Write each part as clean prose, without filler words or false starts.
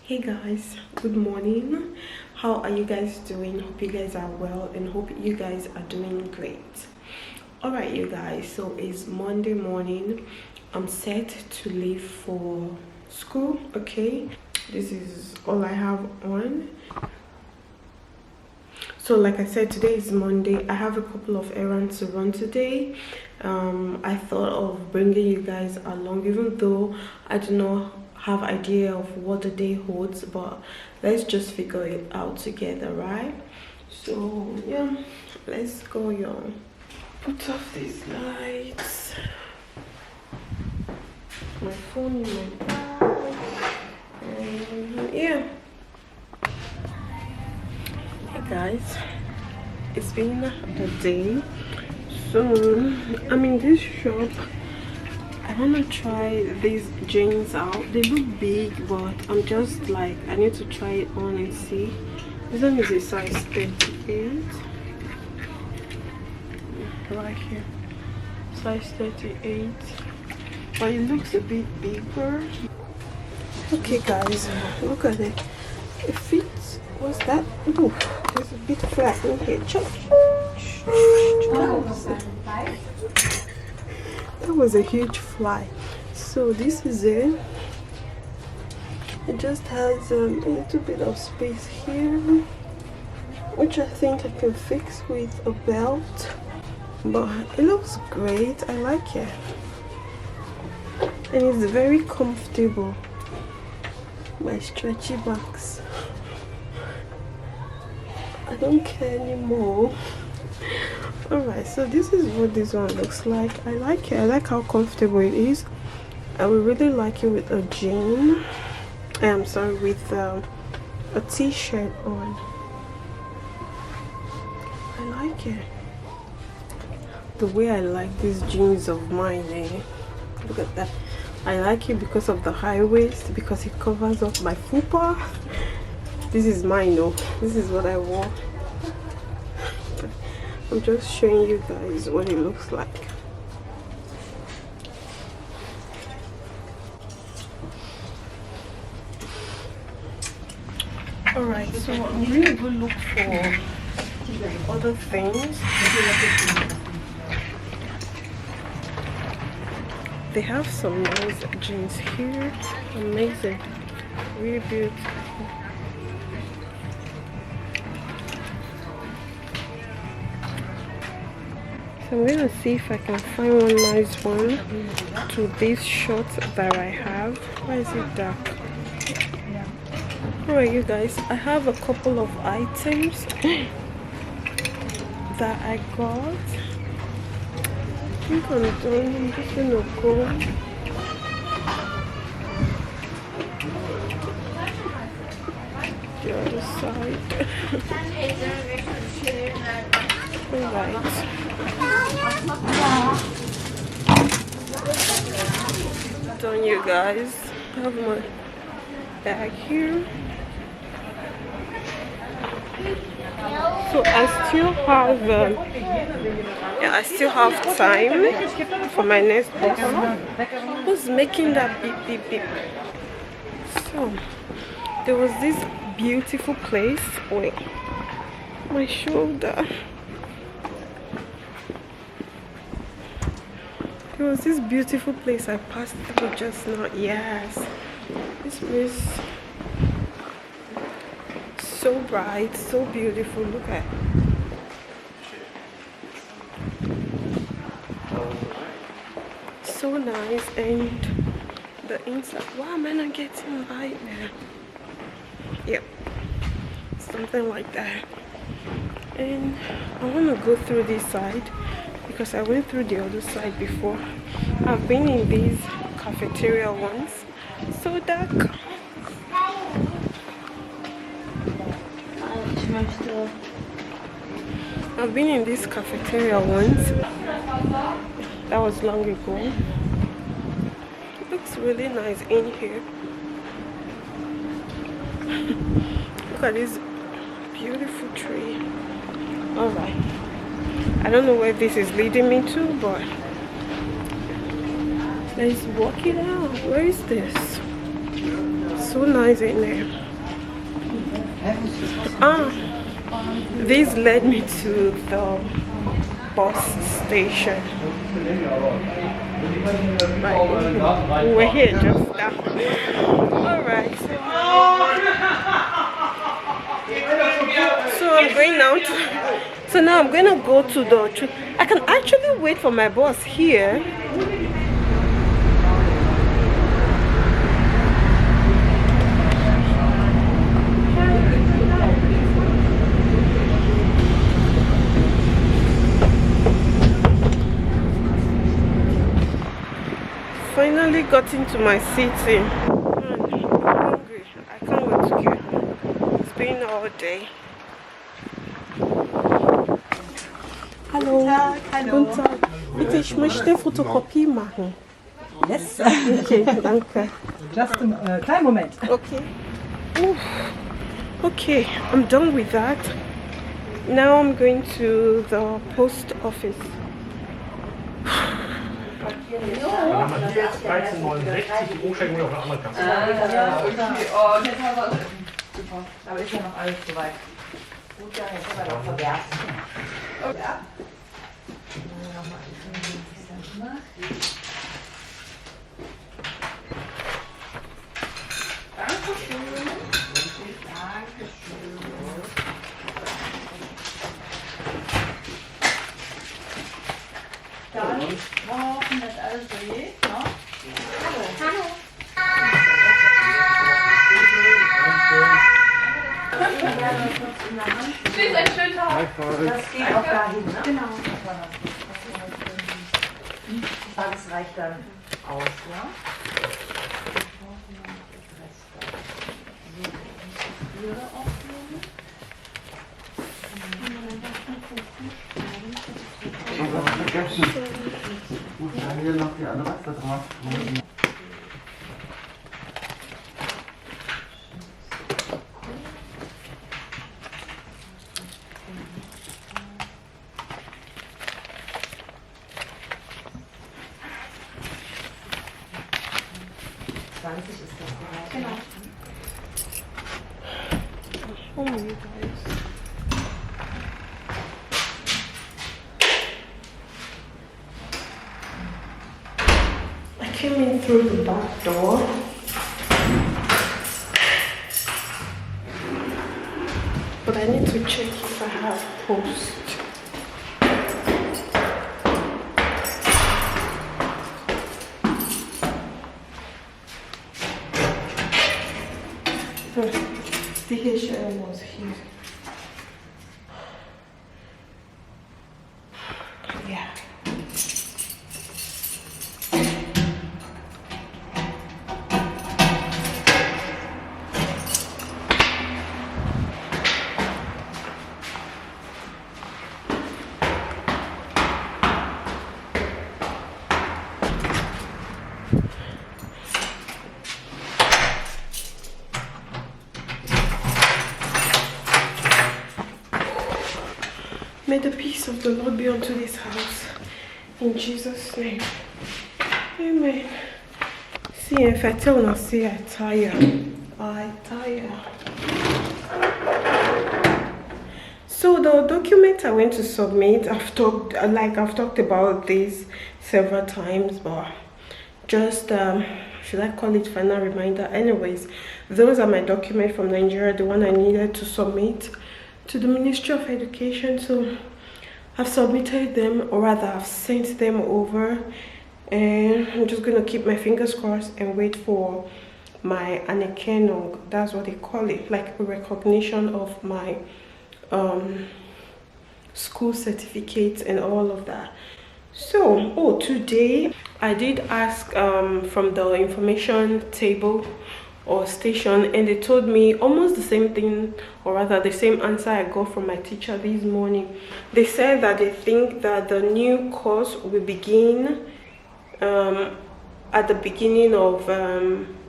Hey guys, good morning. How are you guys doing? Hope you guys are well and hope you guys are doing great. Alright you guys, so it's Monday morning. I'm set to leave for school. Okay, this is all I have on. So like I said, today is Monday. I have a couple of errands to run today. I thought of bringing you guys along, even though I do not have idea of what the day holds, but let's just figure it out together, right? So yeah, let's go, y'all. Put off these lights, my phone in my bag, and yeah. Hey guys, it's been a day. So I'm in this shop. I want to try these jeans out. They look big, but I'm just like, I need to try it on and see. This one is a size 38 right here, size 38, but it looks a bit bigger. Okay guys, look at it. It fits. What's that? Ooh, there's a bit flat in here. Check. That was a huge fly. So this is it. It just has a little bit of space here, which I think I can fix with a belt, but it looks great. I like it, and it's very comfortable. My stretchy backs, I don't care anymore. Alright, so this is what this one looks like. I like it. I like how comfortable it is. I would really like it with a jean. I'm sorry, with a t-shirt on. I like it. The way I like these jeans of mine, look at that. I like it because of the high waist, because it covers up my fupa. This is mine though. This is what I wore. I'm just showing you guys what it looks like. Alright, so I'm really going to look for other things. They have some nice jeans here. Amazing. Really beautiful. I'm gonna see if I can find one nice one to this short that I have. Why is it dark? Alright you guys, I have a couple of items that I got. I think I'm done. I'm just gonna go. The other side. Alright. Done you guys. I have my bag here. So I still have time for my next box. Who's making that beep beep beep? So there was this beautiful place. Wait, my shoulder. There was this beautiful place I passed through just now. Yes, this place, so bright, so beautiful. Look at it. So nice, and the inside. Why am I not getting light now? Yep, something like that. And I want to go through this side because I went through the other side before. I've been in these cafeteria ones. So dark. I've been in these cafeteria ones. That was long ago. It looks really nice in here. Look at this beautiful tree. Alright, I don't know where this is leading me to, but let's walk it out. Where is this? so nice in there. This led me to the bus station. Right. We're here just now. Alright. So I'm going now to. So now I'm gonna go to the. I can actually wait for my bus here. Finally got into my seating. I'm hungry. I can't wait to get home. It's been all day. Hallo. Hallo. Guten Tag. Bitte, ich möchte Fotokopie machen. Yes. Okay, danke. Just a kleinen Moment. Okay. Oof. Okay, I'm done with that. Now I'm going to the post office. Dann haben wir hier jetzt 13,69, die Umschränkung auf eine andere Kasse. Ja, okay. Oh, das war super. Aber ist ja noch alles soweit. Gut, dann jetzt aber noch verwerfen. Ja. Dankeschön. Dankeschön. Dann hoffen, dass alles so geht, ne? Hallo. Hallo. Tschüss, einen schönen Tag. Das geht auch dahin, ne? Genau. Das reicht dann aus, ja? Muss ich hier noch die andere da drauf? Genau. Oh, you guys. I came in through the back door. But I need to check if I have post. DHL was here. Yeah. May the peace of the Lord be unto this house. In Jesus' name. Amen. See, if I tell now, see, I tire. I tire. So the document I went to submit, I've talked about this several times, but just should I call it final reminder? Anyways, those are my documents from Nigeria, the one I needed to submit to the Ministry of Education. So I've submitted them, or rather I've sent them over, and I'm just gonna keep my fingers crossed and wait for my Canon, that's what they call it, like a recognition of my school certificates and all of that. So today I did ask from the information table or station, and they told me almost the same thing, or rather the same answer I got from my teacher this morning. They said that they think that the new course will begin at the beginning of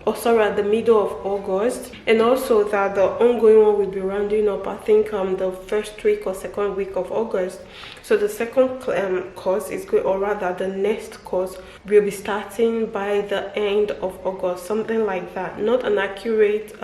at the middle of August, and also that the ongoing one will be rounding up, I think the first week or second week of August. So the second course is good, or rather the next course will be starting by the end of August, something like that. Not an accurate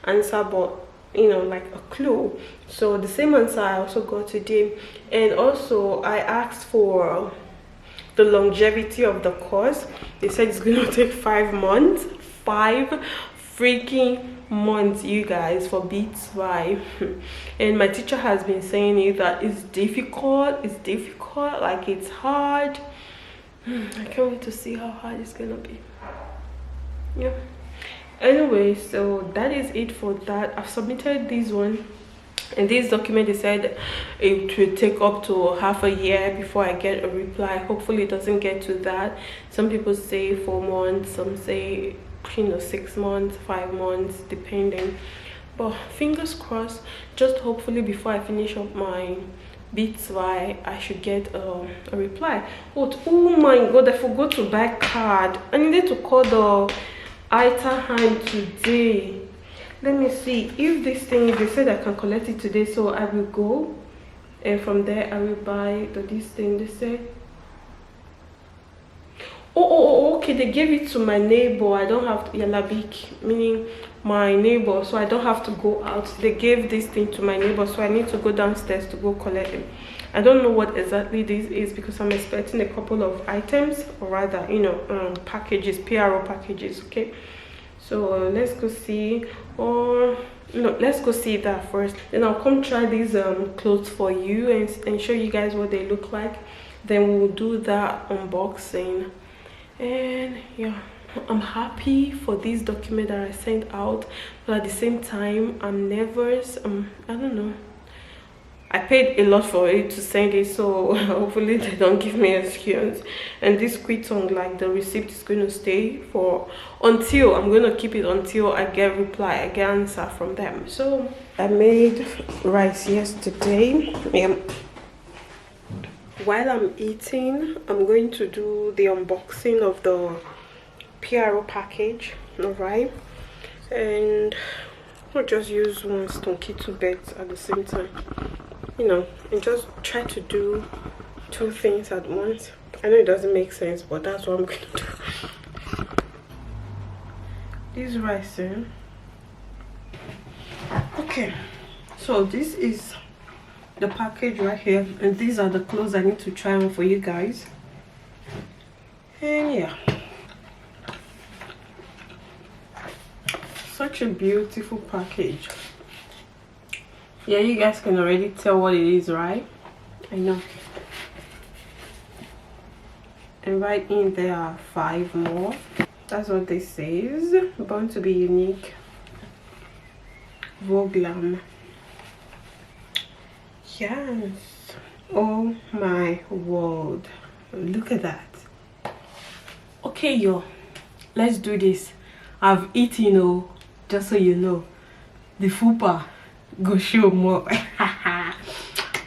answer, but you know, like a clue. So the same answer I also got today. And also I asked for the longevity of the course. They said it's going to take 5 months. 5 freaking months, you guys, for beats. Why? And my teacher has been saying it that it's difficult, like it's hard. I can't wait to see how hard it's gonna be. Yeah, anyway, so that is it for that. I've submitted this one, and this document, they said it will take up to half a year before I get a reply. Hopefully it doesn't get to that. Some people say 4 months, some say 6 months, 5 months, depending. But fingers crossed, just hopefully before I finish up my beats, why I should get a reply. Oh my god, I forgot to buy card. I needed to call the ITA hand today. Let me see if this thing, they said I can collect it today, so I will go, and from there I will buy this thing. They said, okay, they gave it to my neighbor. I don't have to, L.I.G, meaning my neighbor, so I don't have to go out. They gave this thing to my neighbor, so I need to go downstairs to go collect it. I don't know what exactly this is, because I'm expecting a couple of items, or rather, you know, packages, PRO packages. Okay, so let's go see, or no, let's go see that first, then I'll come try these clothes for you and show you guys what they look like. Then we'll do that unboxing. And yeah, I'm happy for this document that I sent out, but at the same time I'm nervous. I don't know, I paid a lot for it to send it, so hopefully they don't give me excuse. And this quiton, like the receipt, is going to stay for until I'm going to keep it until I get reply, I get answer from them. So I made rice yesterday. While I'm eating, I'm going to do the unboxing of the PRO package. All right, and I'll just use one stonky 2 beds at the same time, you know, and just try to do 2 things at once. I know it doesn't make sense, but that's what I'm going to do. This rice, okay, so this is the package right here, and these are the clothes I need to try on for you guys. And yeah, such a beautiful package. Yeah, you guys can already tell what it is, right? I know. And right in there are 5 more. That's what this says. Born to be unique, Voglam. Yes, oh my word, look at that. Okay, yo, let's do this. I've eaten, just so you know. The fupa go show more.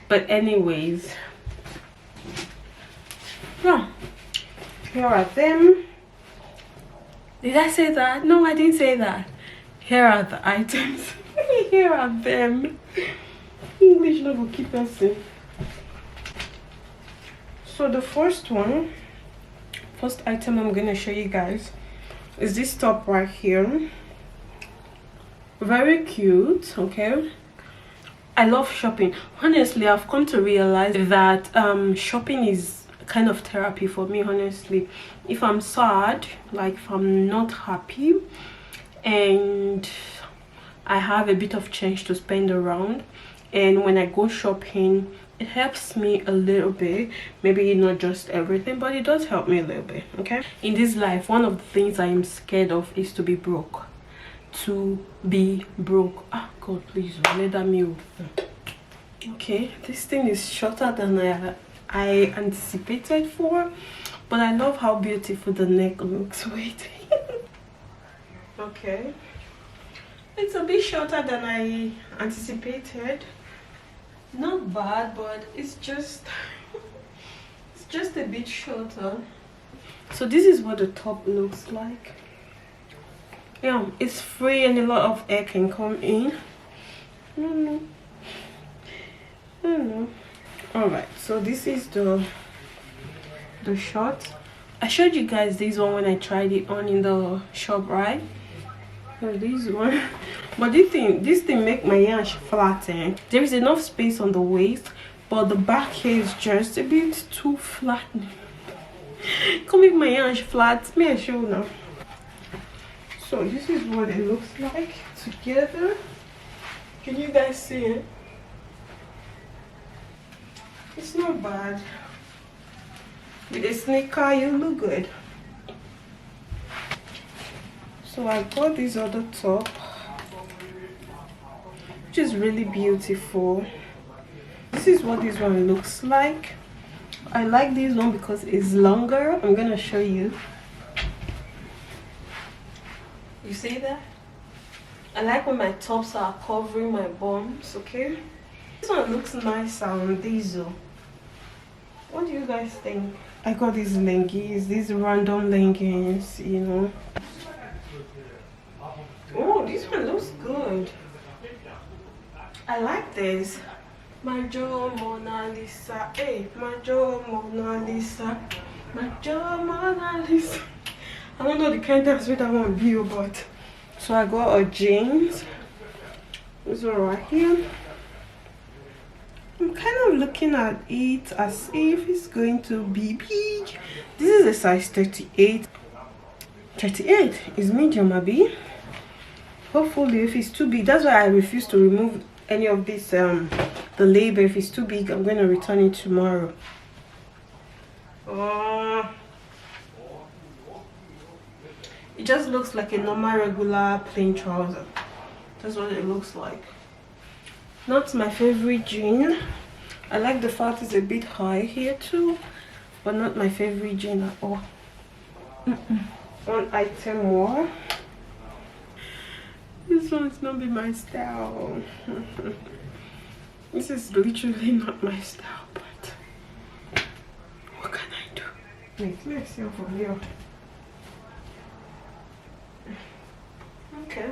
But anyways, yeah, here are them. Did I say that? No, I didn't say that. Here are the items. Here are them. English never keep us safe. So the first item I'm gonna show you guys is this top right here. Very cute. Okay, I love shopping. Honestly, I've come to realize that shopping is kind of therapy for me. Honestly, if I'm sad, like if I'm not happy and I have a bit of change to spend around, and when I go shopping, it helps me a little bit. Maybe not just everything, but it does help me a little bit. Okay, in this life, one of the things I am scared of is to be broke. Ah, God, please let that me. Okay, this thing is shorter than I anticipated for, but I love how beautiful the neck looks. Wait. Okay, it's a bit shorter than I anticipated. Not bad, but it's just a bit shorter. So this is what the top looks like. Yeah, it's free and a lot of air can come in. I don't know. All right, so this is the short. I showed you guys this one when I tried it on in the shop, right? So this one, but this thing make my yash flatten. There is enough space on the waist, but the back here is just a bit too flat. Come make my yash flat. Me I show now. So this is what it looks like together. Can you guys see it? It's not bad. With a sneaker, you look good. So I got this other top, which is really beautiful. This is what this one looks like. I like this one because it's longer. I'm gonna show you. You see that? I like when my tops are covering my bums, okay? This one looks nice on diesel. What do you guys think? I got these leggings, these random leggings, you know. Oh, this one looks good. I like this. Majo Mona Lisa. Hey, Majo Mona Lisa. Majo Mona Lisa. I don't know the kind of sweet I want to be, but so I got a jeans. This one right here. I'm kind of looking at it as if it's going to be big. This is a size 38. 38 is medium, Abby. Hopefully, if it's too big, that's why I refuse to remove any of this the label. If it's too big, I'm going to return it tomorrow. It just looks like a normal regular plain trouser. That's what it looks like. Not my favorite jean. I like the fact it's a bit high here too, but not my favorite jean at all. One item more. This one's not be my style. This is literally not my style, but what can I do? Wait, let's see over here. Okay.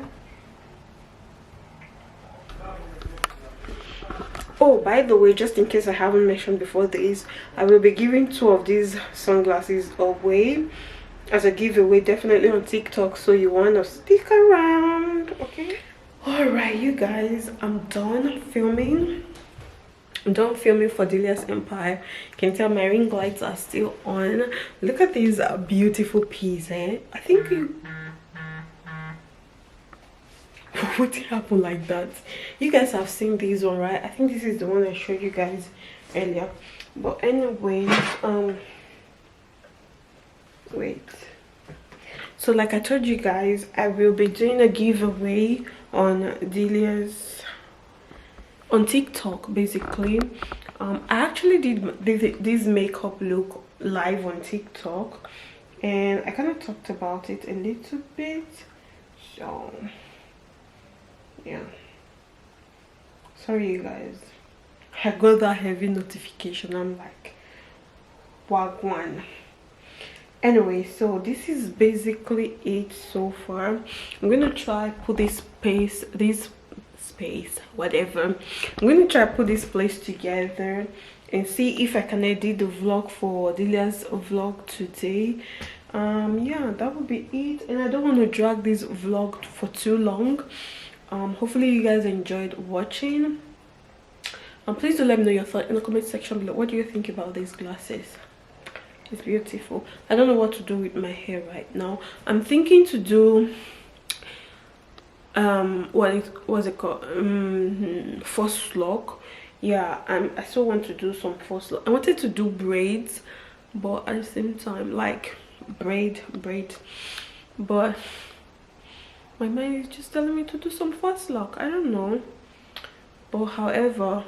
Oh, by the way, just in case I haven't mentioned before this, I will be giving 2 of these sunglasses away as a giveaway, definitely on TikTok, so you want to stick around, okay? All right, you guys, I'm done filming. I'm done filming for Delia's Empire. You can tell my ring lights are still on. Look at these beautiful peas, eh? I think you... What happened like that? You guys have seen this one, right? I think this is the one I showed you guys earlier. But anyways, wait. So like I told you guys, I will be doing a giveaway on Delia's on TikTok, basically. I actually did this makeup look live on TikTok, and I kind of talked about it a little bit. So yeah, sorry you guys, I got that heavy notification. I'm like, wagwan. Anyway, so this is basically it so far. I'm gonna try put this space, whatever. I'm gonna try put this place together and see if I can edit the vlog for Delia's vlog today. Yeah, that would be it, and I don't want to drag this vlog for too long. Hopefully you guys enjoyed watching. Please do let me know your thoughts in the comment section below. What do you think about these glasses? It's beautiful. I don't know what to do with my hair right now. I'm thinking to do what's it called, false lock. Yeah, I still want to do some false lock. I wanted to do braids, but at the same time, like braid, but my mind is just telling me to do some false lock. I don't know, but however,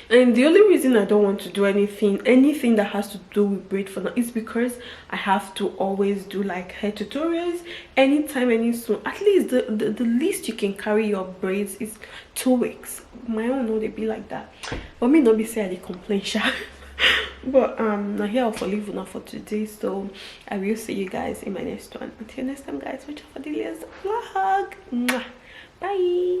and the only reason I don't want to do anything that has to do with braid for now is because I have to always do like hair tutorials anytime, any soon. At least the least you can carry your braids is 2 weeks. My own know they be like that, but me not be say I dey complain sha. But not here for leave enough for today, so I will see you guys in my next one. Until next time guys, watch out for the latest vlog. Mwah. Bye.